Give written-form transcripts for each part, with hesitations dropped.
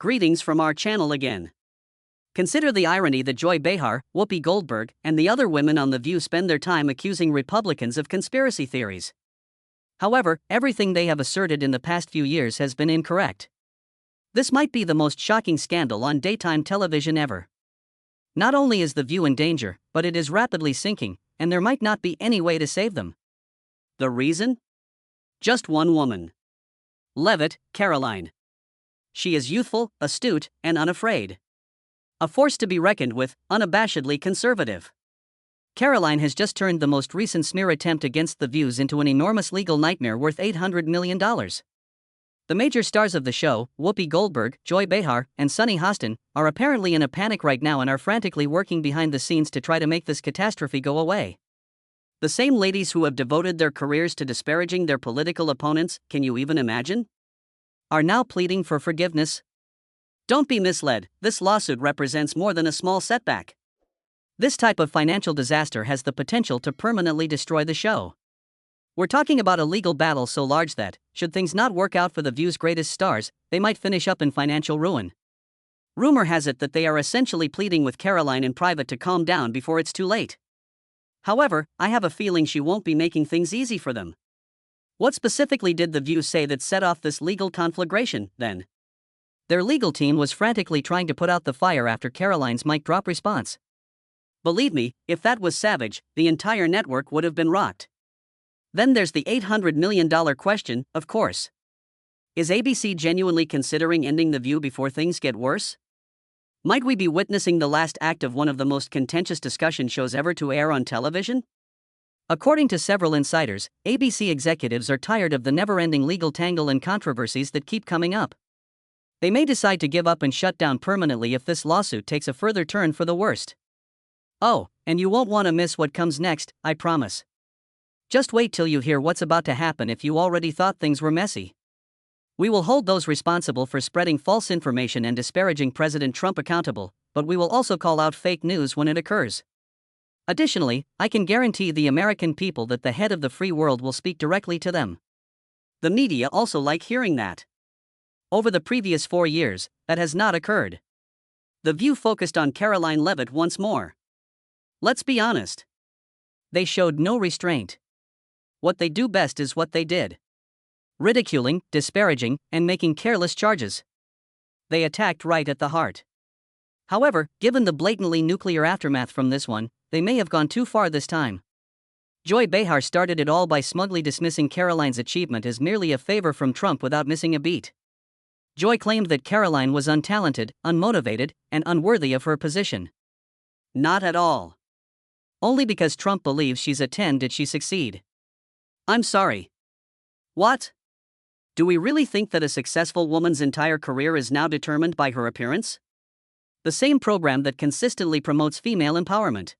Greetings from our channel again. Consider the irony that Joy Behar, Whoopi Goldberg, and the other women on The View spend their time accusing Republicans of conspiracy theories. However, everything they have asserted in the past few years has been incorrect. This might be the most shocking scandal on daytime television ever. Not only is The View in danger, but it is rapidly sinking, and there might not be any way to save them. The reason? Just one woman. Leavitt, Karoline. She is youthful, astute, and unafraid. A force to be reckoned with, unabashedly conservative. Karoline has just turned the most recent smear attempt against The Views into an enormous legal nightmare worth $800 million. The major stars of the show, Whoopi Goldberg, Joy Behar, and Sunny Hostin, are apparently in a panic right now and are frantically working behind the scenes to try to make this catastrophe go away. The same ladies who have devoted their careers to disparaging their political opponents, can you even imagine? Are now pleading for forgiveness. Don't be misled, this lawsuit represents more than a small setback. This type of financial disaster has the potential to permanently destroy the show. We're talking about a legal battle so large that, should things not work out for The View's greatest stars, they might finish up in financial ruin. Rumor has it that they are essentially pleading with Karoline in private to calm down before it's too late. However, I have a feeling she won't be making things easy for them. What specifically did The View say that set off this legal conflagration, then? Their legal team was frantically trying to put out the fire after Karoline's mic drop response. Believe me, if that was savage, the entire network would have been rocked. Then there's the $800 million question, of course. Is ABC genuinely considering ending The View before things get worse? Might we be witnessing the last act of one of the most contentious discussion shows ever to air on television? According to several insiders, ABC executives are tired of the never-ending legal tangle and controversies that keep coming up. They may decide to give up and shut down permanently if this lawsuit takes a further turn for the worst. Oh, and you won't want to miss what comes next, I promise. Just wait till you hear what's about to happen if you already thought things were messy. We will hold those responsible for spreading false information and disparaging President Trump accountable, but we will also call out fake news when it occurs. Additionally, I can guarantee the American people that the head of the free world will speak directly to them. The media also like hearing that. Over the previous 4 years, that has not occurred. The View focused on Karoline Leavitt once more. Let's be honest. They showed no restraint. What they do best is what they did. Ridiculing, disparaging, and making careless charges. They attacked right at the heart. However, given the blatantly nuclear aftermath from this one, they may have gone too far this time. Joy Behar started it all by smugly dismissing Karoline's achievement as merely a favor from Trump without missing a beat. Joy claimed that Karoline was untalented, unmotivated, and unworthy of her position. Not at all. Only because Trump believes she's a 10 did she succeed. I'm sorry. What? Do we really think that a successful woman's entire career is now determined by her appearance? The same program that consistently promotes female empowerment.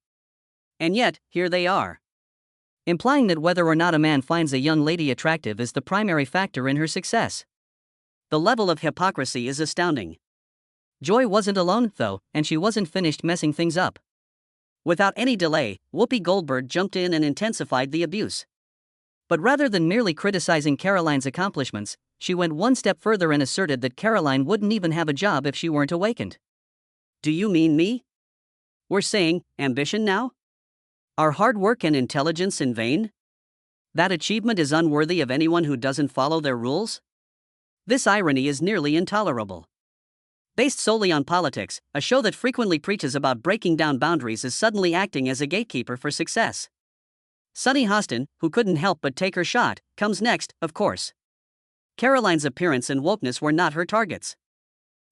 And yet, here they are. Implying that whether or not a man finds a young lady attractive is the primary factor in her success. The level of hypocrisy is astounding. Joy wasn't alone, though, and she wasn't finished messing things up. Without any delay, Whoopi Goldberg jumped in and intensified the abuse. But rather than merely criticizing Karoline's accomplishments, she went one step further and asserted that Karoline wouldn't even have a job if she weren't awakened. Do you mean me? We're saying, ambition now? Are hard work and intelligence in vain? That achievement is unworthy of anyone who doesn't follow their rules? This irony is nearly intolerable. Based solely on politics, a show that frequently preaches about breaking down boundaries is suddenly acting as a gatekeeper for success. Sunny Hostin, who couldn't help but take her shot, comes next, of course. Karoline's appearance and wokeness were not her targets.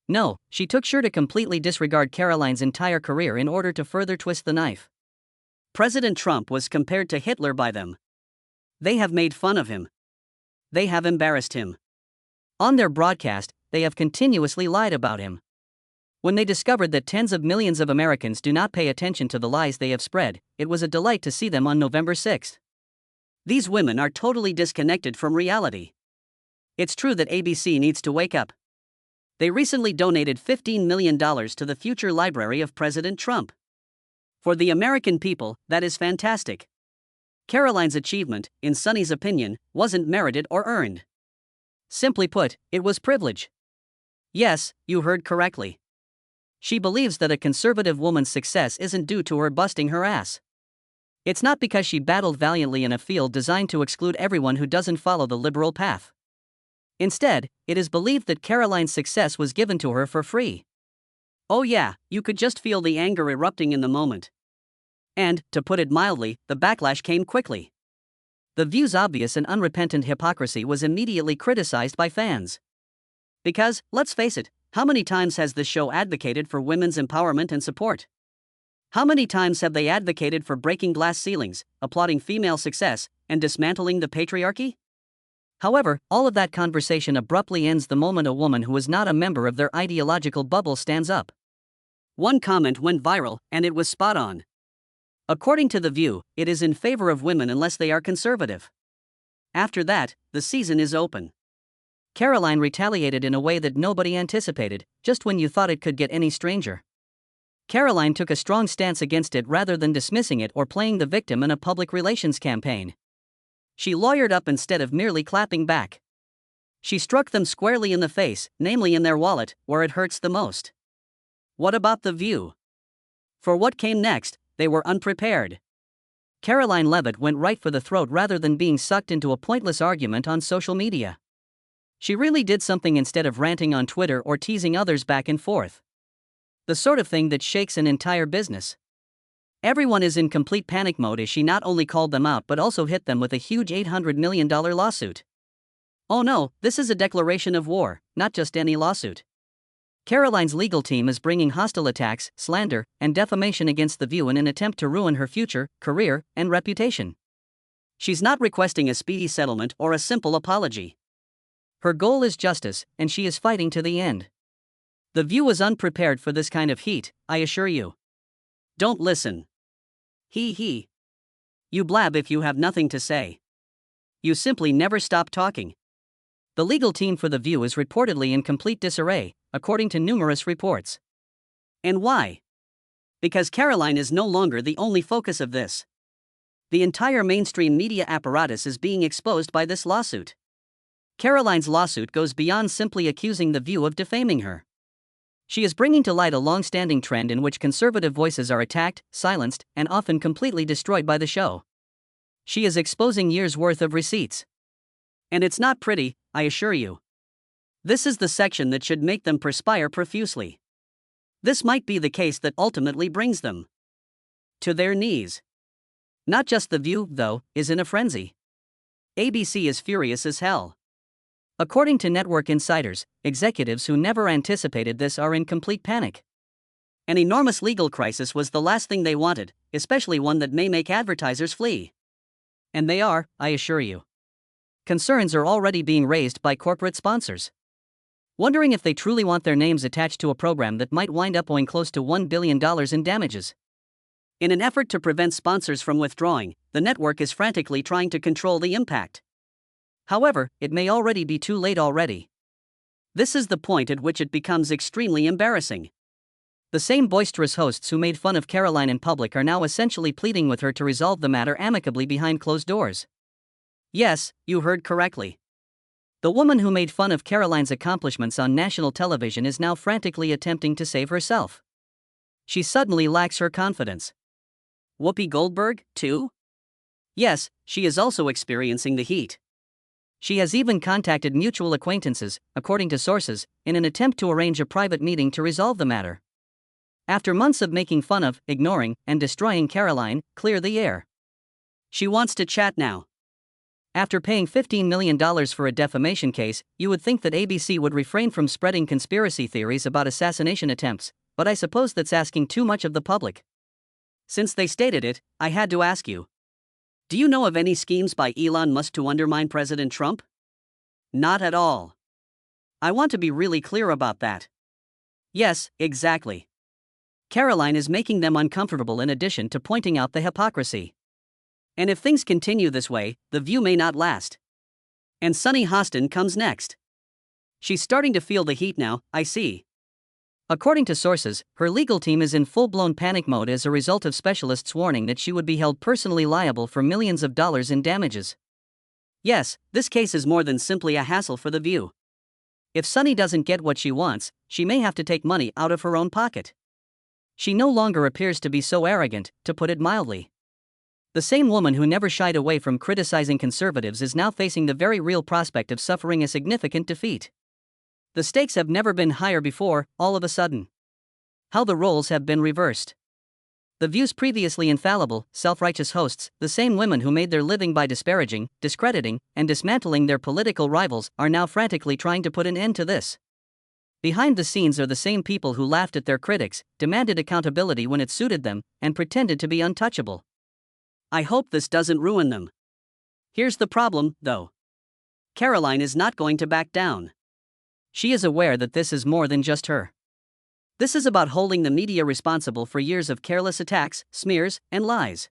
No, she took sure to completely disregard Karoline's entire career in order to further twist the knife. President Trump was compared to Hitler by them. They have made fun of him. They have embarrassed him. On their broadcast, they have continuously lied about him. When they discovered that tens of millions of Americans do not pay attention to the lies they have spread, it was a delight to see them on November 6th. These women are totally disconnected from reality. It's true that ABC needs to wake up. They recently donated $15 million to the future library of President Trump. For the American people, that is fantastic. Karoline's achievement, in Sunny's opinion, wasn't merited or earned. Simply put, it was privilege. Yes, you heard correctly. She believes that a conservative woman's success isn't due to her busting her ass. It's not because she battled valiantly in a field designed to exclude everyone who doesn't follow the liberal path. Instead, it is believed that Karoline's success was given to her for free. Oh yeah, you could just feel the anger erupting in the moment. And, to put it mildly, the backlash came quickly. The View's obvious and unrepentant hypocrisy was immediately criticized by fans. Because, let's face it, how many times has this show advocated for women's empowerment and support? How many times have they advocated for breaking glass ceilings, applauding female success, and dismantling the patriarchy? However, all of that conversation abruptly ends the moment a woman who is not a member of their ideological bubble stands up. One comment went viral, and it was spot on. According to The View, it is in favor of women unless they are conservative. After that, the season is open. Karoline retaliated in a way that nobody anticipated, just when you thought it could get any stranger. Karoline took a strong stance against it rather than dismissing it or playing the victim in a public relations campaign. She lawyered up instead of merely clapping back. She struck them squarely in the face, namely in their wallet, where it hurts the most. What about The View? For what came next, they were unprepared. Karoline Leavitt went right for the throat rather than being sucked into a pointless argument on social media. She really did something instead of ranting on Twitter or teasing others back and forth. The sort of thing that shakes an entire business. Everyone is in complete panic mode as she not only called them out but also hit them with a huge $800 million lawsuit. Oh no, this is a declaration of war, not just any lawsuit. Karoline's legal team is bringing hostile attacks, slander, and defamation against The View in an attempt to ruin her future, career, and reputation. She's not requesting a speedy settlement or a simple apology. Her goal is justice, and she is fighting to the end. The View is unprepared for this kind of heat, I assure you. Don't listen. He. You blab if you have nothing to say. You simply never stop talking. The legal team for The View is reportedly in complete disarray, according to numerous reports. And why? Because Karoline is no longer the only focus of this. The entire mainstream media apparatus is being exposed by this lawsuit. Karoline's lawsuit goes beyond simply accusing The View of defaming her. She is bringing to light a long-standing trend in which conservative voices are attacked, silenced, and often completely destroyed by the show. She is exposing years' worth of receipts. And it's not pretty, I assure you. This is the section that should make them perspire profusely. This might be the case that ultimately brings them to their knees. Not just The View, though, is in a frenzy. ABC is furious as hell. According to network insiders, executives who never anticipated this are in complete panic. An enormous legal crisis was the last thing they wanted, especially one that may make advertisers flee. And they are, I assure you. Concerns are already being raised by corporate sponsors, wondering if they truly want their names attached to a program that might wind up owing close to $1 billion in damages. In an effort to prevent sponsors from withdrawing, the network is frantically trying to control the impact. However, it may already be too late already. This is the point at which it becomes extremely embarrassing. The same boisterous hosts who made fun of Karoline in public are now essentially pleading with her to resolve the matter amicably behind closed doors. Yes, you heard correctly. The woman who made fun of Karoline's accomplishments on national television is now frantically attempting to save herself. She suddenly lacks her confidence. Whoopi Goldberg, too? Yes, she is also experiencing the heat. She has even contacted mutual acquaintances, according to sources, in an attempt to arrange a private meeting to resolve the matter. After months of making fun of, ignoring, and destroying Karoline, clear the air. She wants to chat now. After paying $15 million for a defamation case, you would think that ABC would refrain from spreading conspiracy theories about assassination attempts, but I suppose that's asking too much of the public. Since they stated it, I had to ask you. Do you know of any schemes by Elon Musk to undermine President Trump? Not at all. I want to be really clear about that. Yes, exactly. Karoline is making them uncomfortable in addition to pointing out the hypocrisy. And if things continue this way, The View may not last. And Sunny Hostin comes next. She's starting to feel the heat now, I see. According to sources, her legal team is in full-blown panic mode as a result of specialists warning that she would be held personally liable for millions of dollars in damages. Yes, this case is more than simply a hassle for The View. If Sunny doesn't get what she wants, she may have to take money out of her own pocket. She no longer appears to be so arrogant, to put it mildly. The same woman who never shied away from criticizing conservatives is now facing the very real prospect of suffering a significant defeat. The stakes have never been higher before, all of a sudden. How the roles have been reversed. The View's previously infallible, self-righteous hosts, the same women who made their living by disparaging, discrediting, and dismantling their political rivals, are now frantically trying to put an end to this. Behind the scenes are the same people who laughed at their critics, demanded accountability when it suited them, and pretended to be untouchable. I hope this doesn't ruin them. Here's the problem, though. Karoline is not going to back down. She is aware that this is more than just her. This is about holding the media responsible for years of careless attacks, smears, and lies.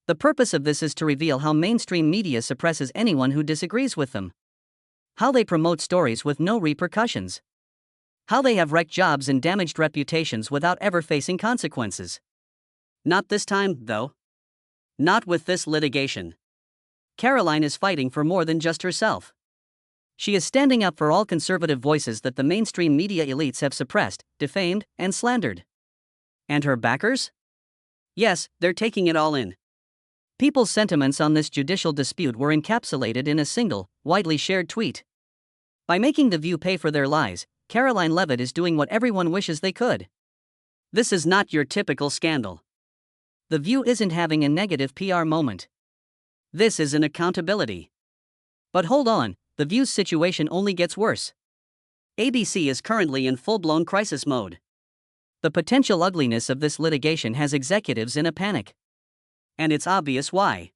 The purpose of this is to reveal how mainstream media suppresses anyone who disagrees with them. How they promote stories with no repercussions. How they have wrecked jobs and damaged reputations without ever facing consequences. Not this time, though. Not with this litigation. Karoline is fighting for more than just herself. She is standing up for all conservative voices that the mainstream media elites have suppressed, defamed, and slandered. And her backers? Yes, they're taking it all in. People's sentiments on this judicial dispute were encapsulated in a single, widely shared tweet. By making The View pay for their lies, Karoline Leavitt is doing what everyone wishes they could. This is not your typical scandal. The View isn't having a negative PR moment. This is an accountability. But hold on, The View's situation only gets worse. ABC is currently in full-blown crisis mode. The potential ugliness of this litigation has executives in a panic. And it's obvious why.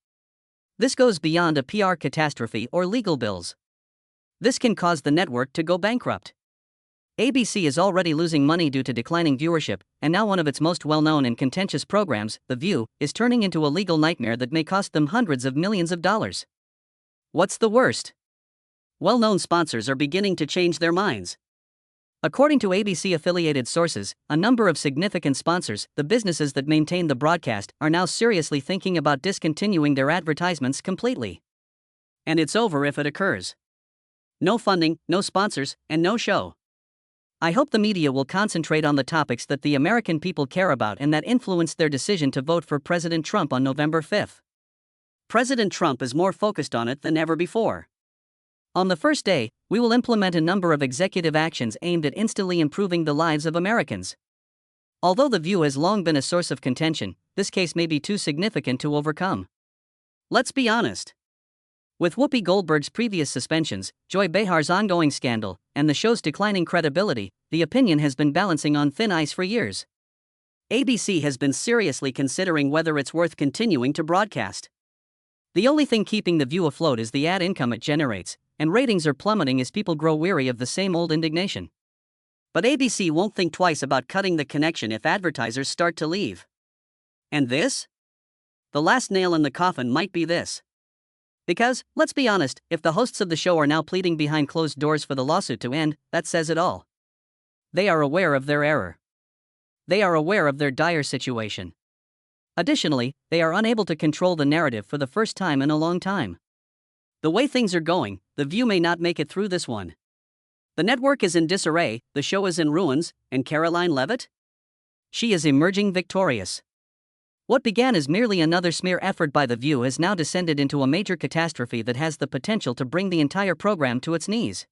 This goes beyond a PR catastrophe or legal bills. This can cause the network to go bankrupt. ABC is already losing money due to declining viewership, and now one of its most well-known and contentious programs, The View, is turning into a legal nightmare that may cost them hundreds of millions of dollars. What's the worst? Well-known sponsors are beginning to change their minds. According to ABC-affiliated sources, a number of significant sponsors, the businesses that maintain the broadcast, are now seriously thinking about discontinuing their advertisements completely. And it's over if it occurs. No funding, no sponsors, and no show. I hope the media will concentrate on the topics that the American people care about and that influenced their decision to vote for President Trump on November 5. President Trump is more focused on it than ever before. On the first day, we will implement a number of executive actions aimed at instantly improving the lives of Americans. Although The View has long been a source of contention, this case may be too significant to overcome. Let's be honest. With Whoopi Goldberg's previous suspensions, Joy Behar's ongoing scandal, and the show's declining credibility, the opinion has been balancing on thin ice for years. ABC has been seriously considering whether it's worth continuing to broadcast. The only thing keeping The View afloat is the ad income it generates, and ratings are plummeting as people grow weary of the same old indignation. But ABC won't think twice about cutting the connection if advertisers start to leave. And this? The last nail in the coffin might be this. Because, let's be honest, if the hosts of the show are now pleading behind closed doors for the lawsuit to end, that says it all. They are aware of their error. They are aware of their dire situation. Additionally, they are unable to control the narrative for the first time in a long time. The way things are going, The View may not make it through this one. The network is in disarray, the show is in ruins, and Karoline Leavitt? She is emerging victorious. What began as merely another smear effort by The View has now descended into a major catastrophe that has the potential to bring the entire program to its knees.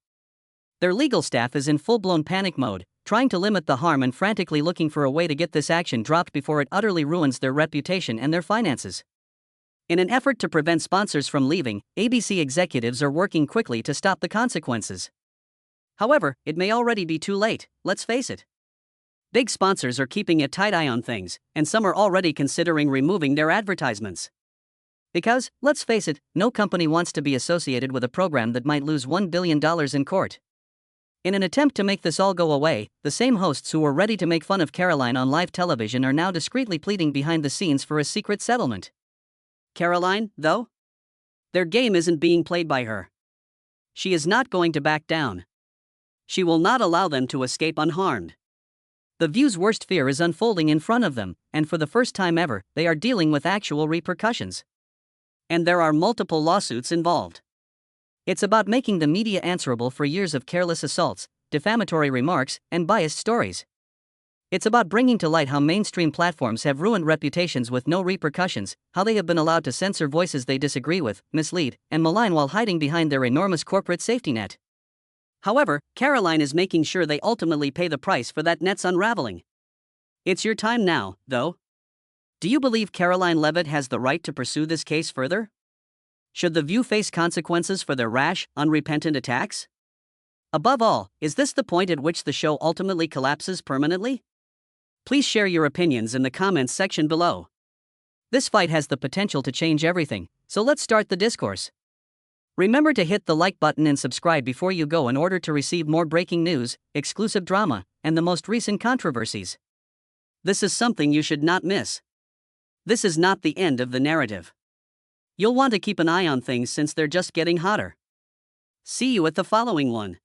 Their legal staff is in full-blown panic mode, trying to limit the harm and frantically looking for a way to get this action dropped before it utterly ruins their reputation and their finances. In an effort to prevent sponsors from leaving, ABC executives are working quickly to stop the consequences. However, it may already be too late, let's face it. Big sponsors are keeping a tight eye on things, and some are already considering removing their advertisements. Because, let's face it, no company wants to be associated with a program that might lose $1 billion in court. In an attempt to make this all go away, the same hosts who were ready to make fun of Karoline on live television are now discreetly pleading behind the scenes for a secret settlement. Karoline, though? Their game isn't being played by her. She is not going to back down. She will not allow them to escape unharmed. The View's worst fear is unfolding in front of them, and for the first time ever, they are dealing with actual repercussions. And there are multiple lawsuits involved. It's about making the media answerable for years of careless assaults, defamatory remarks, and biased stories. It's about bringing to light how mainstream platforms have ruined reputations with no repercussions, how they have been allowed to censor voices they disagree with, mislead, and malign while hiding behind their enormous corporate safety net. However, Karoline is making sure they ultimately pay the price for that net's unraveling. It's your time now, though. Do you believe Karoline Leavitt has the right to pursue this case further? Should The View face consequences for their rash, unrepentant attacks? Above all, is this the point at which the show ultimately collapses permanently? Please share your opinions in the comments section below. This fight has the potential to change everything, so let's start the discourse. Remember to hit the like button and subscribe before you go in order to receive more breaking news, exclusive drama, and the most recent controversies. This is something you should not miss. This is not the end of the narrative. You'll want to keep an eye on things since they're just getting hotter. See you at the following one.